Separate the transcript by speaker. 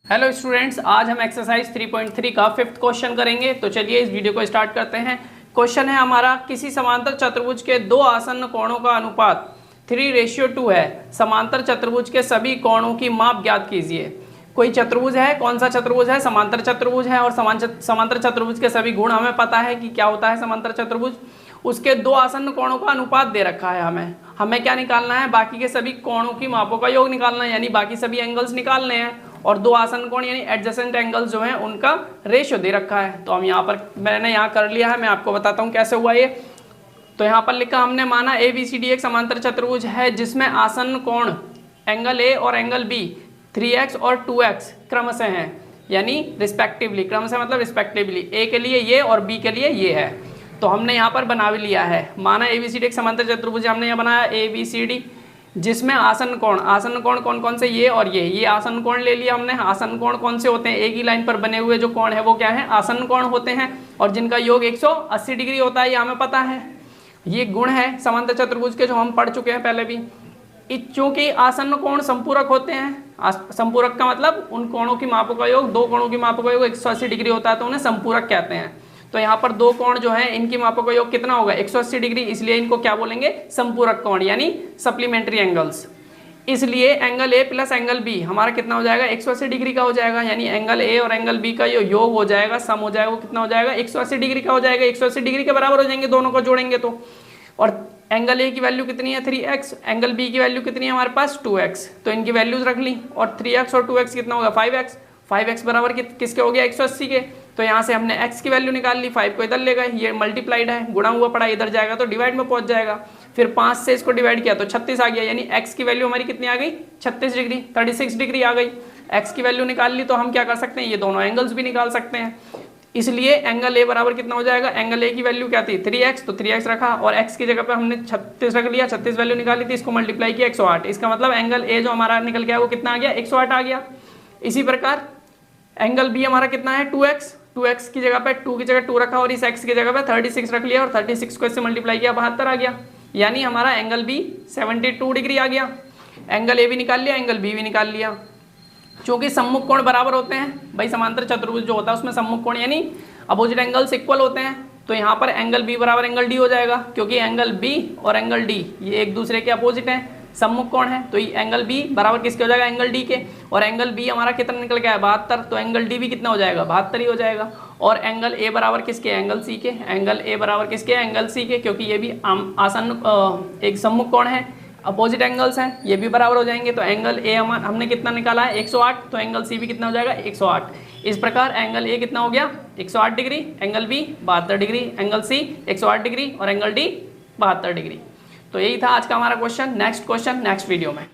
Speaker 1: Hello students, आज हम exercise 3.3 का 5th क्वेश्चन करेंगे। तो चलिए इस वीडियो को स्टार्ट करते हैं। क्वेश्चन है हमारा, किसी समांतर चतुर्भुज के दो आसन्न कोणों का अनुपात 3:2 है। समांतर चतुर्भुज के सभी कोणों की माप ज्ञात कीजिए। कोई चतुर्भुज है, कौन सा चतुर्भुज है? समांतर चतुर्भुज है। और समांतर चतुर्भुज के सभी गुण हमें पता है कि क्या होता है समांतर चतुर्भुज। उसके दो आसन्न कोणों का अनुपात दे रखा है। हमें क्या निकालना है? बाकी के सभी कोणों की मापों का योग निकालना है, यानी बाकी सभी एंगल्स निकालने हैं। और दो आसन्न कोण यानी एडजेसेंट एंगल्स जो हैं उनका रेशियो दे रखा है। तो हम यहाँ पर मैंने यहाँ कर लिया है, मैं आपको बताता हूँ कैसे हुआ ये। तो यहाँ पर लिखा, हमने माना ABCD एक समांतर चतुर्भुज है जिसमें आसन्न कोण एंगल A और एंगल B 3x और 2x क्रमशः हैं, यानी रिस्पेक्टिवली। क्रमशः मतलब रिस्पेक्टिवली, A के लिए ये और B के लिए ये है। तो हमने यहाँ पर बना भी लिया है। माना ABCD एक समांतर चतुर्भुज, हमने यहाँ बनाया ABCD जिसमें आसन्न कोण कौन कौन से? ये और ये आसन्न कोण ले लिया हमने। आसन्न कोण कौन से होते हैं? एक ही लाइन पर बने हुए जो कोण है वो क्या है? आसन्न कोण होते हैं, और जिनका योग 180 डिग्री होता है, ये हमें पता है। ये गुण है समांतर चतुर्भुज के जो हम पढ़ चुके हैं पहले भी। चूंकि आसन्न कोण संपूरक होते हैं, संपूरक का मतलब उन कोणों की मापों का योग, दो कोणों की मापों का योग 180 डिग्री होता है, तो उन्हें संपूरक कहते हैं। तो यहाँ पर दो कोण जो है इनकी मापों का योग कितना होगा? 180 डिग्री, इसलिए इनको क्या बोलेंगे? संपूरक कोण, यानी सप्लीमेंट्री एंगल्स। इसलिए angle A plus angle B हमारा कितना हो जाएगा? 180 डिग्री का हो जाएगा। यानी एंगल A और एंगल B का योग हो जाएगा, सम हो जाएगा, वो कितना हो जाएगा? 180 डिग्री का हो जाएगा। 180 डिग्री के बराबर हो जाएंगे दोनों को जोड़ेंगे तो। और एंगल A की वैल्यू कितनी है? 3x। एंगल B की वैल्यू कितनी है हमारे पास? 2x। तो इनकी वैल्यूज रख ली, और 3x और 2x कितना होगा? 5x। 5x बराबर किसके हो गया? 180 के। तो यहाँ से हमने x की वैल्यू निकाल ली, 5 को इधर ले गए, ये मल्टीप्लाइड है, गुणा हुआ पड़ा, इधर जाएगा तो डिवाइड में पहुंच जाएगा। फिर 5 से इसको डिवाइड किया तो 36 आ गया, यानी x की वैल्यू हमारी कितनी आ गई? 36 डिग्री, 36 डिग्री आ गई। x की वैल्यू निकाल ली तो हम क्या कर सकते हैं? ये दोनों एंगल्स भी निकाल सकते हैं। इसलिए एंगल A बराबर कितना हो जाएगा? एंगल A की वैल्यू क्या थी? 3x, तो 3x रखा, और x की जगह पे हमने 36 रख लिया। 36 वैल्यू निकाली थी, इसको मल्टीप्लाई किया 108। इसका मतलब एंगल A जो हमारा निकल गया वो कितना आ गया? 108 आ गया। इसी प्रकार एंगल B हमारा कितना है? 2x। 2x की जगह पे 2 की जगह 2 रखा, और इस x की जगह पे 36 रख लिया, और 36 को इससे मल्टीप्लाई किया, 72 आ गया। यानी हमारा एंगल B 72 डिग्री आ गया। एंगल A भी निकाल लिया, एंगल B भी निकाल लिया। चूंकि सम्मुख कोण बराबर होते हैं भाई, समांतर चतुर्भुज जो होता है उसमें सम्मुख कोण यानी अपोजिट एंगल्स इक्वल होते हैं। तो यहाँ पर एंगल B बराबर एंगल D हो जाएगा, क्योंकि एंगल B और एंगल D ये एक दूसरे के अपोजिट हैं, सम्मुख कोण है। तो ये एंगल B बराबर किसके हो जाएगा? एंगल D के। और एंगल B हमारा कितना निकल गया है? 72। तो एंगल D भी कितना हो जाएगा? 72 ही हो जाएगा। और एंगल A बराबर किसके? एंगल C के। एंगल A बराबर किसके? एंगल C के, क्योंकि ये भी आसन्न एक सम्मुख कोण है, अपोजिट एंगल्स हैं, ये भी बराबर हो जाएंगे। तो एंगल A हमने कितना निकाला है? 108। तो एंगल C भी कितना हो जाएगा? 108। इस प्रकार एंगल A कितना हो गया? 108 degree, angle B 72 degree, angle C 108 degree, और एंगल D 72 डिग्री। तो यही था आज का हमारा question. Next question next video में।